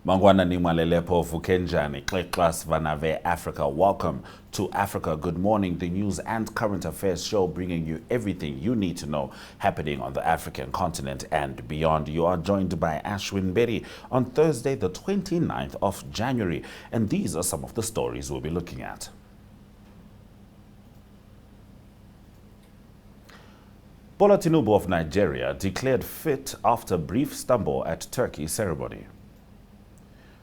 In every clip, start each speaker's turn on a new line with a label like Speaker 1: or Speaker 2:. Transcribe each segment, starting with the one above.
Speaker 1: Mangwana Nimalelepo Fukenjani, Class Vanave Africa. Welcome to Africa Good Morning, the news and current affairs show bringing you everything you need to know happening on the African continent and beyond. You are joined by Ashwin Berry on Thursday, the 29th of January, and these are some of the stories we'll be looking at. Bola Tinubu of Nigeria declared fit after brief stumble at Turkey ceremony.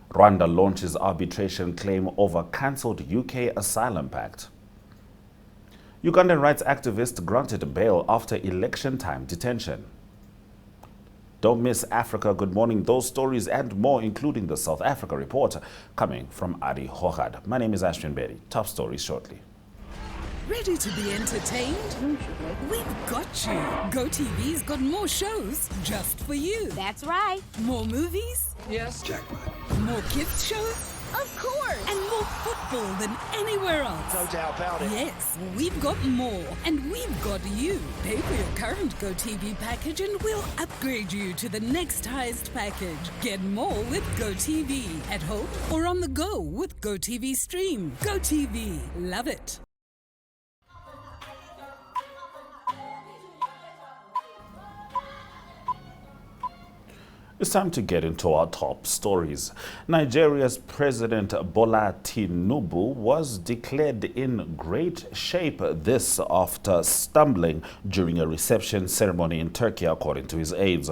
Speaker 1: Rwanda launches arbitration claim over cancelled UK asylum pact. Ugandan rights activist granted bail after election time detention. Don't miss Africa Good Morning. Those stories and more, including the South Africa report, coming from Adi Hohad. My name is Ashwin Berry. Top stories shortly.
Speaker 2: Ready to be entertained? We've got you. GoTV's got more shows just for you.
Speaker 3: That's right.
Speaker 2: More movies?
Speaker 4: Yes. Jackpot.
Speaker 2: More kids shows?
Speaker 3: Of course.
Speaker 2: And more football than anywhere else.
Speaker 4: No doubt about it.
Speaker 2: Yes, we've got more. And we've got you. Pay for your current GoTV package and we'll upgrade you to the next highest package. Get more with GoTV. At home or on the go with GoTV Stream. GoTV. Love it.
Speaker 1: It's time to get into our top stories. Nigeria's President Bola Tinubu was declared in great shape this after stumbling during a reception ceremony in Turkey, according to his aides.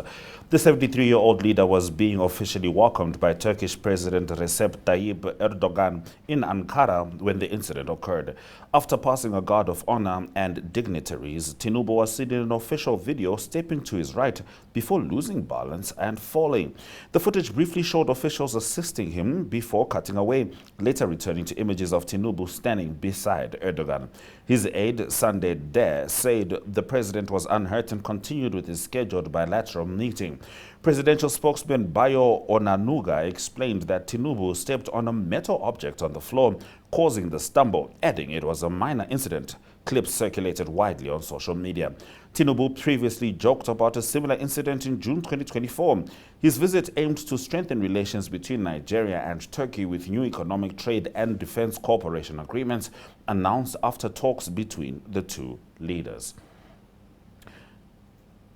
Speaker 1: The 73-year-old leader was being officially welcomed by Turkish President Recep Tayyip Erdogan in Ankara when the incident occurred. After passing a guard of honor and dignitaries, Tinubu was seen in an official video stepping to his right before losing balance and falling. The footage briefly showed officials assisting him before cutting away, later returning to images of Tinubu standing beside Erdogan. His aide, Sunday Dare, said the president was unhurt and continued with his scheduled bilateral meeting. Presidential spokesman Bayo Onanuga explained that Tinubu stepped on a metal object on the floor, causing the stumble, adding it was a minor incident. Clips circulated widely on social media. Tinubu previously joked about a similar incident in June 2024. His visit aimed to strengthen relations between Nigeria and Turkey with new economic, trade and defense cooperation agreements announced after talks between the two leaders.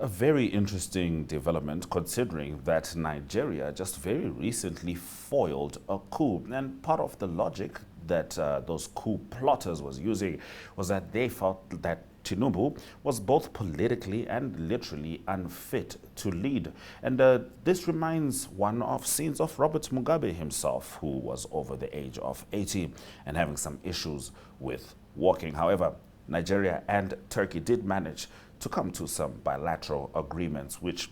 Speaker 1: A very interesting development, considering that Nigeria just very recently foiled a coup. And part of the logic that those coup plotters was using was that they felt that Tinubu was both politically and literally unfit to lead. And this reminds one of scenes of Robert Mugabe himself, who was over the age of 80 and having some issues with walking. However, Nigeria and Turkey did manage to come to some bilateral agreements, which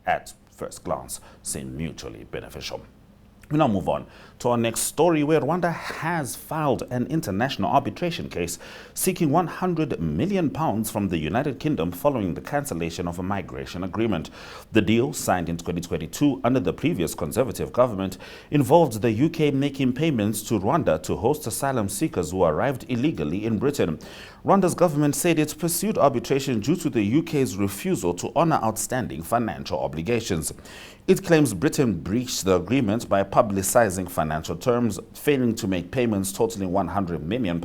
Speaker 1: at first glance seem mutually beneficial. We now move on to our next story, where Rwanda has filed an international arbitration case seeking £100 million from the United Kingdom following the cancellation of a migration agreement. The deal, signed in 2022 under the previous Conservative government, involved the UK making payments to Rwanda to host asylum seekers who arrived illegally in Britain. Rwanda's government said it pursued arbitration due to the UK's refusal to honor outstanding financial obligations. It claims Britain breached the agreement by publicizing financial terms, failing to make payments totaling £100 million,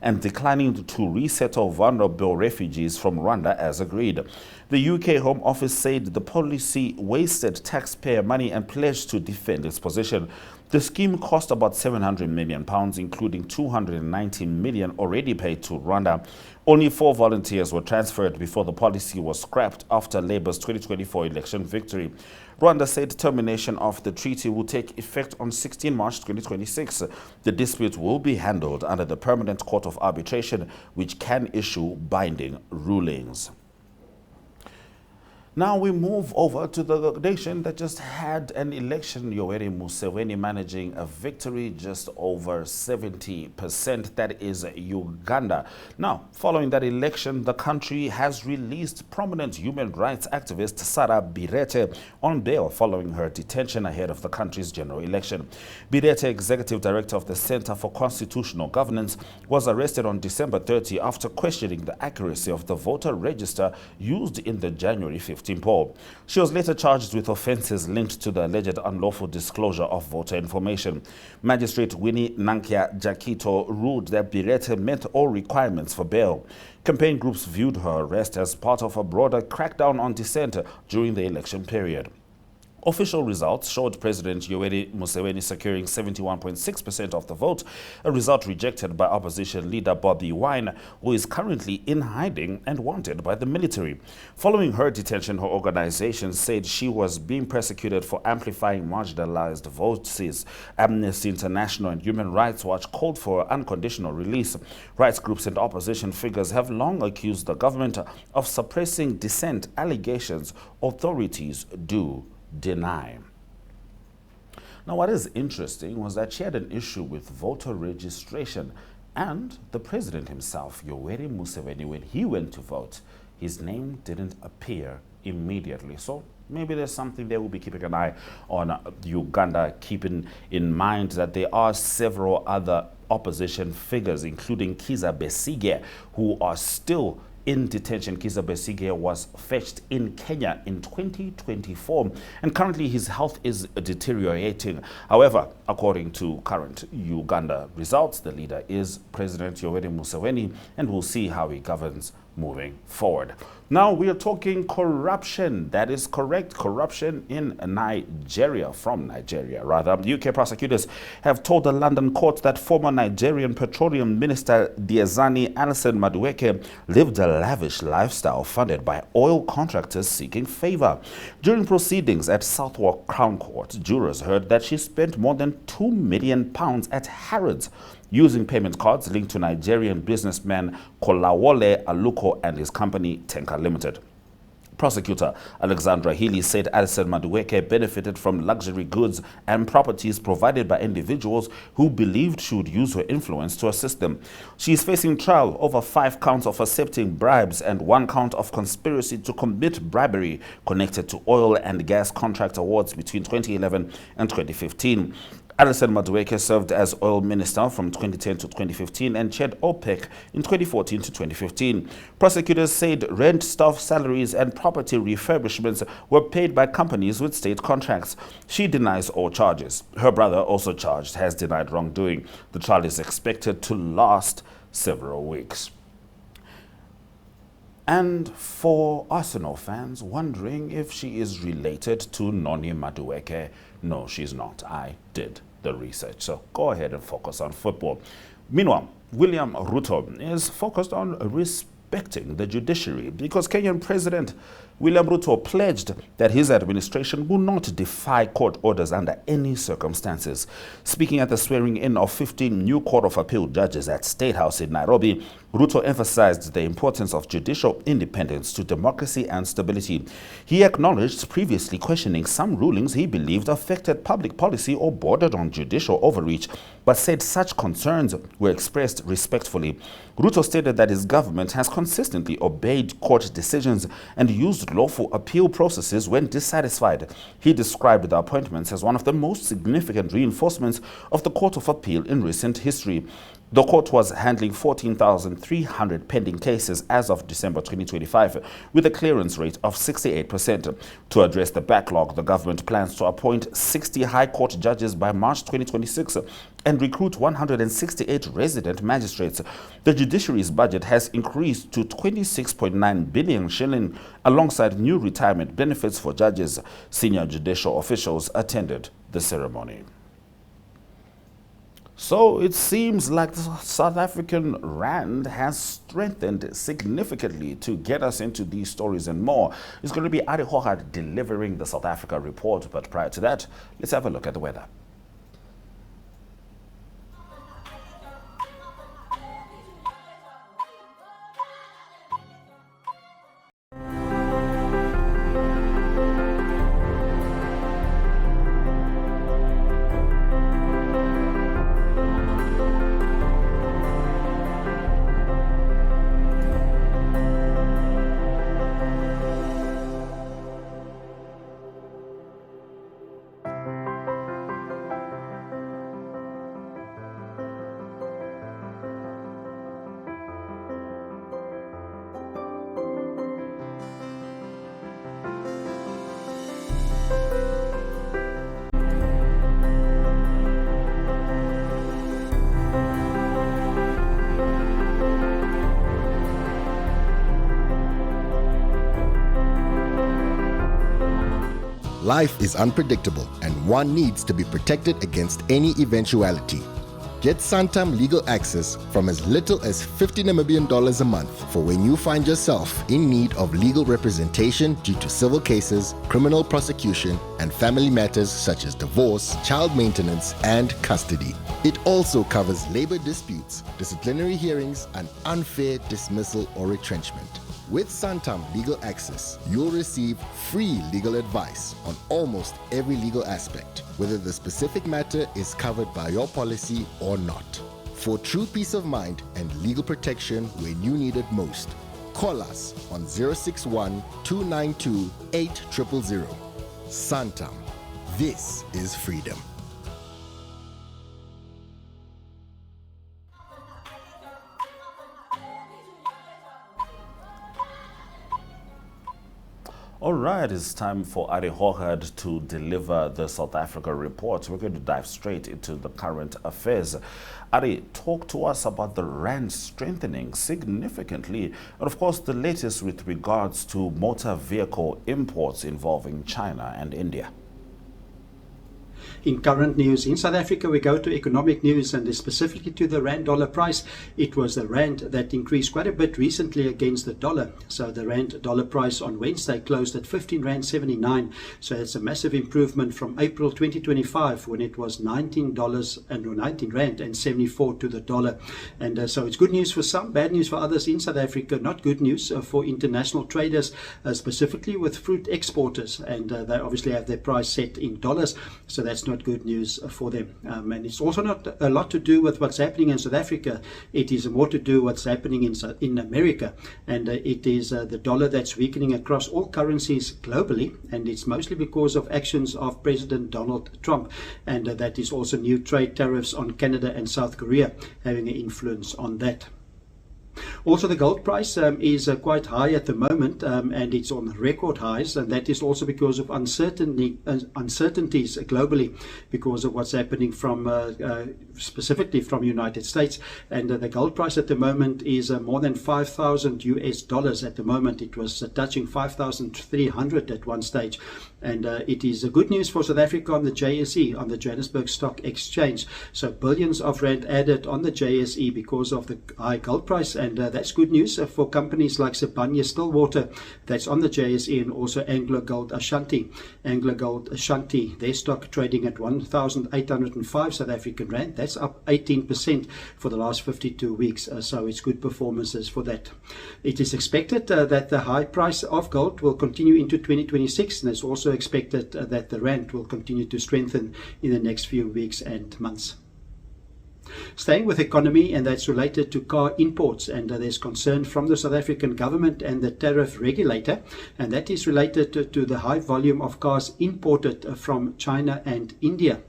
Speaker 1: and declining to resettle vulnerable refugees from Rwanda as agreed. The UK Home Office said the policy wasted taxpayer money and pledged to defend its position. The scheme cost about £700 million, including £290 million already paid to Rwanda. Only 4 volunteers were transferred before the policy was scrapped after Labour's 2024 election victory. Rwanda said termination of the treaty will take effect on 16 March 2026. The dispute will be handled under the Permanent Court of Arbitration, which can issue binding rulings. Now we move over to the nation that just had an election. Yoweri Museveni managing a victory just over 70%. That is Uganda. Now, following that election, the country has released prominent human rights activist Sarah Birete on bail following her detention ahead of the country's general election. Birete, executive director of the Center for Constitutional Governance, was arrested on December 30 after questioning the accuracy of the voter register used in the January 5th 2015 poll. She was later charged with offences linked to the alleged unlawful disclosure of voter information. Magistrate Winnie Nankia Jakito ruled that Birete met all requirements for bail. Campaign groups viewed her arrest as part of a broader crackdown on dissent during the election period. Official results showed President Yoweri Museveni securing 71.6% of the vote, a result rejected by opposition leader Bobby Wine, who is currently in hiding and wanted by the military. Following her detention, her organization said she was being persecuted for amplifying marginalized voices. Amnesty International and Human Rights Watch called for her unconditional release. Rights groups and opposition figures have long accused the government of suppressing dissent allegations authorities do deny. Now, what is interesting was that she had an issue with voter registration, and the president himself, Yoweri Museveni, when he went to vote, his name didn't appear immediately. So maybe there's something there. We'll be keeping an eye on Uganda, keeping in mind that there are several other opposition figures, including Kizza Besigye, who are still in detention. Kizza Besigye was fetched in Kenya in 2024, and currently his health is deteriorating. However, according to current Uganda results, the leader is President Yoweri Museveni, and we'll see how he governs moving forward. Now we are talking corruption. That is correct, corruption in Nigeria, from Nigeria rather. UK prosecutors have told the London court that former Nigerian Petroleum Minister Diezani Alison Madueke lived a lavish lifestyle funded by oil contractors seeking favor. During proceedings at Southwark Crown Court, jurors heard that she spent more than £2 million at Harrods using payment cards linked to Nigerian businessman Kolawole Aluko and his company Tenka Limited. Prosecutor Alexandra Healy said Alison Madueke benefited from luxury goods and properties provided by individuals who believed she would use her influence to assist them. She is facing trial over 5 counts of accepting bribes and 1 count of conspiracy to commit bribery connected to oil and gas contract awards between 2011 and 2015. Alison Madueke served as oil minister from 2010 to 2015 and chaired OPEC in 2014 to 2015. Prosecutors said rent, staff salaries and property refurbishments were paid by companies with state contracts. She denies all charges. Her brother, also charged, has denied wrongdoing. The trial is expected to last several weeks. And for Arsenal fans wondering if she is related to Noni Madueke, no, she's not. I did the research, so go ahead and focus on football. Meanwhile, William Ruto is focused on respecting the judiciary because Kenyan President William Ruto pledged that his administration will not defy court orders under any circumstances. Speaking at the swearing-in of 15 new Court of Appeal judges at State House in Nairobi, Ruto emphasized the importance of judicial independence to democracy and stability. He acknowledged previously questioning some rulings he believed affected public policy or bordered on judicial overreach, but said such concerns were expressed respectfully. Ruto stated that his government has consistently obeyed court decisions and used lawful appeal processes when dissatisfied. He described the appointments as one of the most significant reinforcements of the Court of Appeal in recent history. The court was handling 14,300 pending cases as of December 2025, with a clearance rate of 68%. To address the backlog, the government plans to appoint 60 High Court judges by March 2026 and recruit 168 resident magistrates. The judiciary's budget has increased to 26.9 billion shilling, alongside new retirement benefits for judges. Senior judicial officials attended the ceremony. So it seems like the South African rand has strengthened significantly. To get us into these stories and more, it's going to be Ari Hohad delivering the South Africa report. But prior to that, let's have a look at the weather.
Speaker 3: Life is unpredictable and one needs to be protected against any eventuality. Get Santam legal access from as little as 50 Namibian dollars a month for when you find yourself in need of legal representation due to civil cases, criminal prosecution, and family matters such as divorce, child maintenance, and custody. It also covers labor disputes, disciplinary hearings, and unfair dismissal or retrenchment. With Santam Legal Access, you'll receive free legal advice on almost every legal aspect, whether the specific matter is covered by your policy or not. For true peace of mind and legal protection when you need it most, call us on 061 292 8000. Santam. This is freedom.
Speaker 1: All right, it's time for Ari Hochard to deliver the South Africa report. We're going to dive straight into the current affairs. Ari, talk to us about the rand strengthening significantly, and of course the latest with regards to motor vehicle imports involving China and India.
Speaker 4: In current news in South Africa, we go to economic news, and specifically to the rand dollar price. It was the rand that increased quite a bit recently against the dollar. So the rand dollar price on Wednesday closed at 15 rand 79. So it's a massive improvement from April 2025 when it was $19 and 74 to the dollar. And so it's good news for some, bad news for others in South Africa. Not good news for international traders, specifically with fruit exporters, and they obviously have their price set in dollars. So that's not good news for them. And it's also not a lot to do with what's happening in South Africa. It is more to do what's happening in America. And it is the dollar that's weakening across all currencies globally. And it's mostly because of actions of President Donald Trump. And that is also new trade tariffs on Canada and South Korea having an influence on that. Also, the gold price is quite high at the moment, and it's on record highs, and that is also because of uncertainties globally, because of what's happening from specifically from United States. And the gold price at the moment is more than $5,000 at the moment. It was touching 5,300 at one stage. And it is good news for South Africa on the JSE, on the Johannesburg Stock Exchange. So billions of rand added on the JSE because of the high gold price, and that's good news for companies like Sibanye Stillwater, that's on the JSE, and also Anglo Gold Ashanti. Anglo Gold Ashanti, their stock trading at 1,805 South African rand. That's up 18% for the last 52 weeks. So it's good performances for that. It is expected that the high price of gold will continue into 2026, and it's also expected that the rand will continue to strengthen in the next few weeks and months. Staying with economy, and that's related to car imports, and there's concern from the South African government and the tariff regulator, and that is related to the high volume of cars imported from China and India.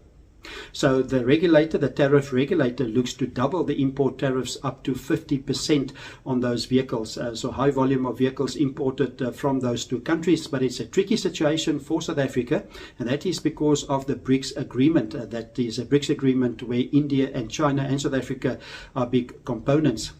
Speaker 4: So the regulator, the tariff regulator, looks to double the import tariffs up to 50% on those vehicles. So high volume of vehicles imported from those two countries, but it's a tricky situation for South Africa, and that is because of the BRICS agreement. That is a BRICS agreement where India and China and South Africa are big components.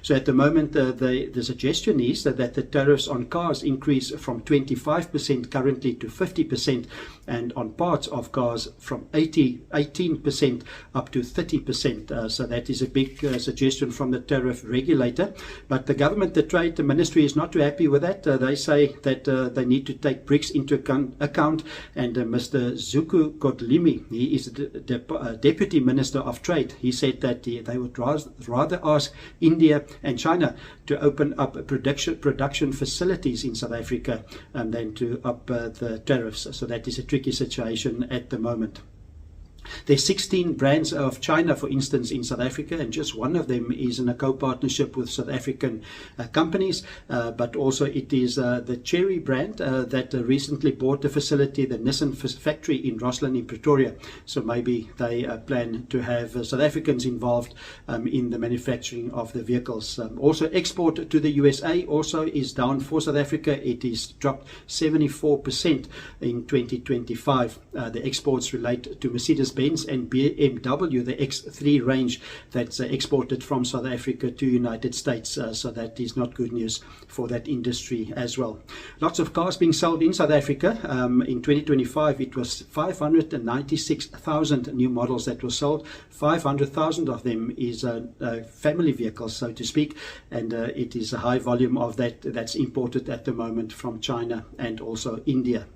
Speaker 4: So at the moment, the suggestion is that the tariffs on cars increase from 25% currently to 50%, and on parts of cars from 18% up to 30%. So that is a big suggestion from the tariff regulator. But the government, the trade, the ministry is not too happy with that. They say that they need to take BRICS into account. And Mr. Zuku Godlimi, he is the Deputy Minister of Trade. He said that they would rather ask India and China to open up production facilities in South Africa and then to up the tariffs. So that is a tricky situation at the moment. There's 16 brands of China, for instance, in South Africa, and just one of them is in a co-partnership with South African companies. But also it is the Cherry brand that recently bought the facility, the Nissan factory in Roslyn in Pretoria. So maybe they plan to have South Africans involved in the manufacturing of the vehicles. Also, export to the USA also is down for South Africa. It is dropped 74% in 2025. The exports relate to Mercedes Mercedes-Benz and BMW, the X3 range that's exported from South Africa to United States. So that is not good news for that industry as well. Lots of cars being sold in South Africa. In 2025, it was 596,000 new models that were sold. 500,000 of them is family vehicles, so to speak, and it is a high volume of that's imported at the moment from China and also India.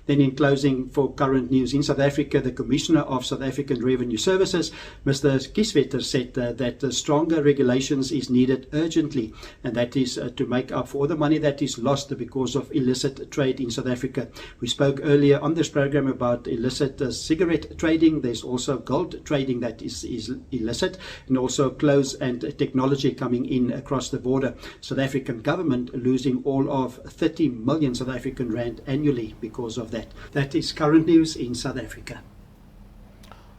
Speaker 4: Then in closing, for current news in South Africa, the Commissioner of South African Revenue Services, Mr. Kieswetter, said that stronger regulations is needed urgently, and that is to make up for all the money that is lost because of illicit trade in South Africa. We spoke earlier on this program about illicit cigarette trading. There's also gold trading that is illicit, and also clothes and technology coming in across the border. South African government losing all of 30 million South African rand annually because of that. That is current news in South Africa.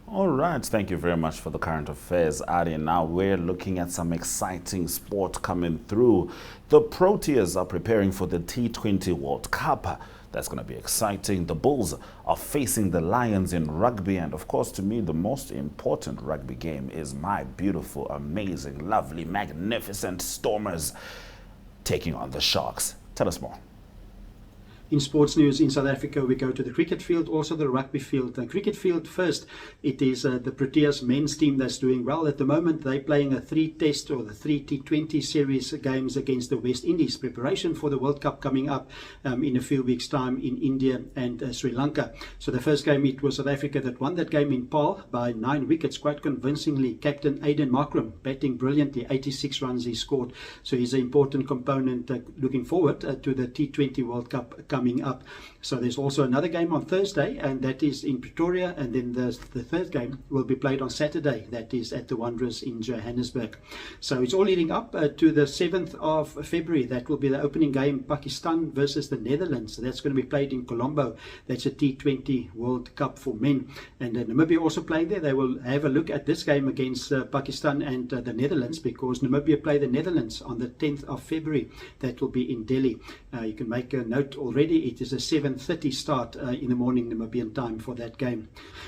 Speaker 1: All right, thank you very much for the current affairs, Ari. Now we're looking at some exciting sport coming through. The Proteas are preparing for the T20 World Cup. That's going to be exciting. The Bulls are facing the Lions in rugby. And of course, to me, the most important rugby game is my beautiful, amazing, lovely, magnificent Stormers taking on the Sharks. Tell us more.
Speaker 4: In sports news in South Africa, we go to the cricket field, also the rugby field. The cricket field first, it is the Proteas men's team that's doing well at the moment. They're playing a 3-test or the 3 T20 series games against the West Indies. Preparation for the World Cup coming up in a few weeks' time in India and Sri Lanka. So the first game, it was South Africa that won that game in Paarl by 9 wickets, quite convincingly. Captain Aiden Markram batting brilliantly, 86 runs he scored. So he's an important component looking forward to the T20 World Cup coming up. So there's also another game on Thursday, and that is in Pretoria, and then the third game will be played on Saturday. That is at the Wanderers in Johannesburg. So it's all leading up to the 7th of February. That will be the opening game, Pakistan versus the Netherlands. So that's going to be played in Colombo. That's a T20 World Cup for men. And Namibia also playing there. They will have a look at this game against Pakistan and the Netherlands, because Namibia play the Netherlands on the 10th of February. That will be in Delhi. You can make a note already. It is a 7:30 start in the morning Namibian time for that game.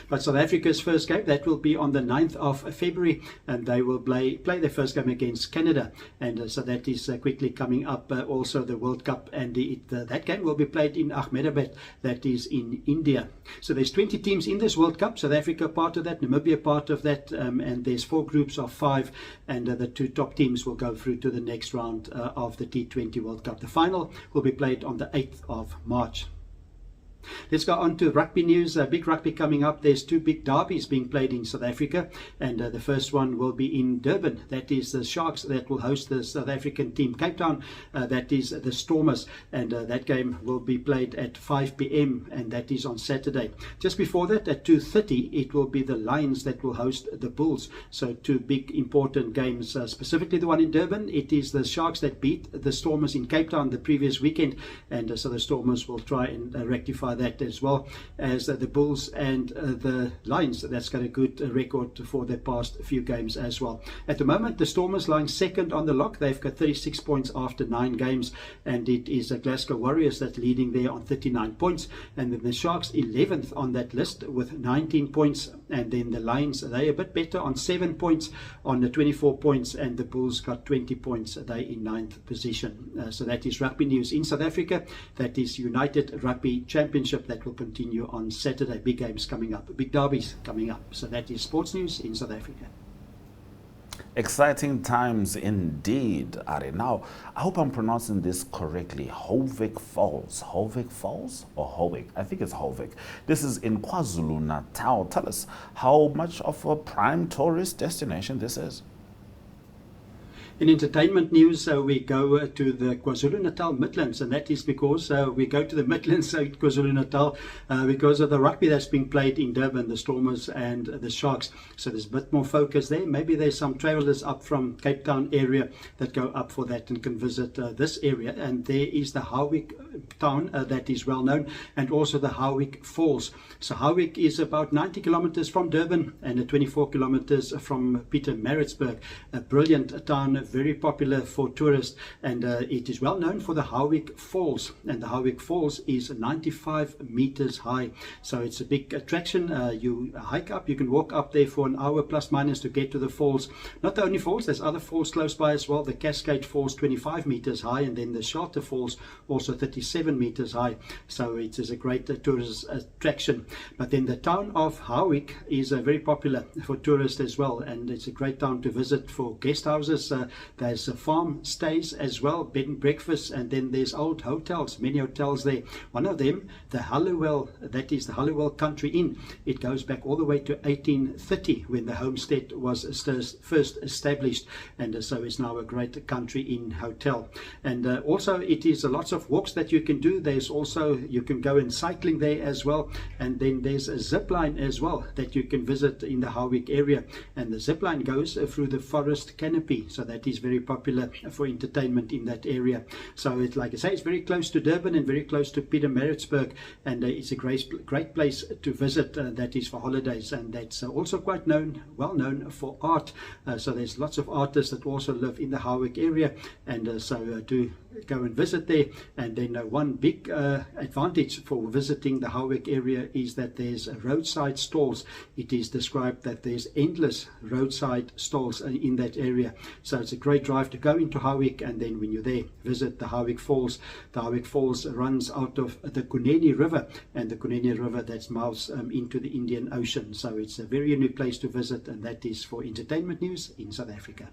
Speaker 4: But South Africa's first game, that will be on the 9th of February, and they will play their first game against Canada. And so that is quickly coming up. Also the World Cup, and that game will be played in Ahmedabad, that is in India. So there's 20 teams in this World Cup. South Africa part of that, Namibia part of that, and there's 4 groups of 5, and the 2 top teams will go through to the next round of the T20 World Cup. The final will be played on the 8th of March. Let's go on to rugby news. Big rugby coming up. There's 2 big derbies being played in South Africa, and the first one will be in Durban. That is the Sharks that will host the South African team. Cape Town, that is the Stormers, and that game will be played at 5 p.m. and that is on Saturday. Just before that, at 2:30, it will be the Lions that will host the Bulls. So 2 big important games, specifically the one in Durban. It is the Sharks that beat the Stormers in Cape Town the previous weekend, and so the Stormers will try and rectify that, as well as the Bulls and the Lions. That's got a good record for the past few games as well. At the moment, the Stormers lying second on the lock. They've got 36 points after 9 games, and it is the Glasgow Warriors that's leading there on 39 points, and then the Sharks 11th on that list with 19 points, and then the Lions, they're a bit better on 7 points on the 24 points, and the Bulls got 20 points. They're in 9th position. So that is rugby news in South Africa. That is United Rugby Championship. That will continue on Saturday. Big games coming up, big derbies coming up. So that is sports news in South Africa.
Speaker 1: Exciting times indeed, Ari. Now, I hope I'm pronouncing this correctly. Howick Falls. Howick Falls or Howick? I think it's Howick. This is in KwaZulu-Natal. Tell us how much of a prime tourist destination this is.
Speaker 4: In entertainment news, we go to the KwaZulu-Natal Midlands, and that is because we go to the Midlands, KwaZulu-Natal, because of the rugby that's being played in Durban, the Stormers and the Sharks. So there's a bit more focus there. Maybe there's some travellers up from Cape Town area that go up for that and can visit this area. And there is the Howick town that is well known, and also the Howick Falls. So Howick is about 90 kilometers from Durban and 24 kilometers from Pietermaritzburg. A brilliant town, very popular for tourists, and it is well known for the Howick Falls, and the Howick Falls is 95 meters high, so it's a big attraction. You hike up, you can walk up there for an hour plus minus to get to the falls. Not the only falls, there's other falls close by as well. The Cascade Falls 25 meters high, and then the Shelter Falls also 37 meters high, so it is a great tourist attraction. But then the town of Howick is very popular for tourists as well, and it's a great town to visit for guest houses. There's farm stays as well, bed and breakfast, and then there's old hotels, many hotels there. One of them, the Halliwell, that is the Halliwell Country Inn. It goes back all the way to 1830 when the homestead was first established, and so it's now a great country inn hotel. And also it is lots of walks that you can do. There's also, you can go in cycling there as well, and then there's a zip line as well that you can visit in the Howick area, and the zip line goes through the forest canopy, so that is very popular for entertainment in that area. So it's, like I say, it's very close to Durban and very close to Pietermaritzburg, and it's a great place to visit. That is for holidays, and that's also quite well known for art. So there's lots of artists that also live in the Howick area, and so do go and visit there. And then one big advantage for visiting the Howick area is that there's roadside stalls. It is described that there's endless roadside stalls in that area, so it's a great drive to go into Howick. And then when you're there, visit the Howick Falls. The Howick Falls runs out of the Kunene River, and the Kunene River that's mouths into the Indian Ocean, so it's a very unique place to visit, and that is for entertainment news in South Africa.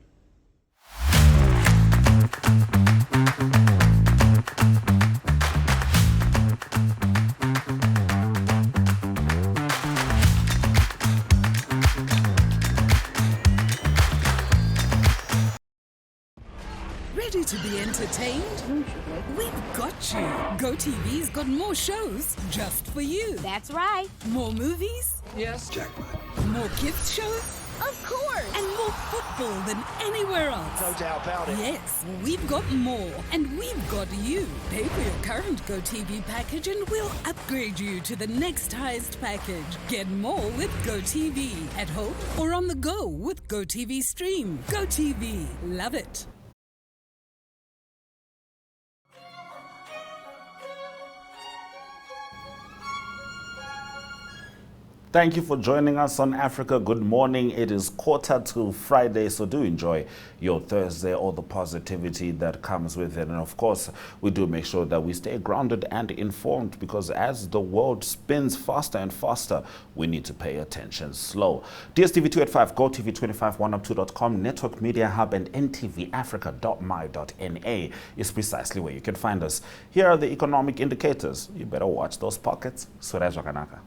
Speaker 2: Ready to be entertained? We've got you. GoTV's got more shows just for you.
Speaker 5: That's right.
Speaker 2: More movies?
Speaker 6: Yes, jackpot.
Speaker 2: More kids shows?
Speaker 5: Of course.
Speaker 2: And more football than anywhere else.
Speaker 6: No doubt about it.
Speaker 2: Yes, we've got more, and we've got you. Pay for your current GoTV package and we'll upgrade you to the next highest package. Get more with GoTV, at home or on the go with GoTV Stream. GoTV, love it.
Speaker 1: Thank you for joining us on Africa Good Morning. It is 1:45 Friday, so do enjoy your Thursday, all the positivity that comes with it. And of course, we do make sure that we stay grounded and informed, because as the world spins faster and faster, we need to pay attention slow. DSTV 285, GoTV25, 102.com, Network Media Hub, and ntvafrica.my.na is precisely where you can find us. Here are the economic indicators. You better watch those pockets. Suraj Wakanaka.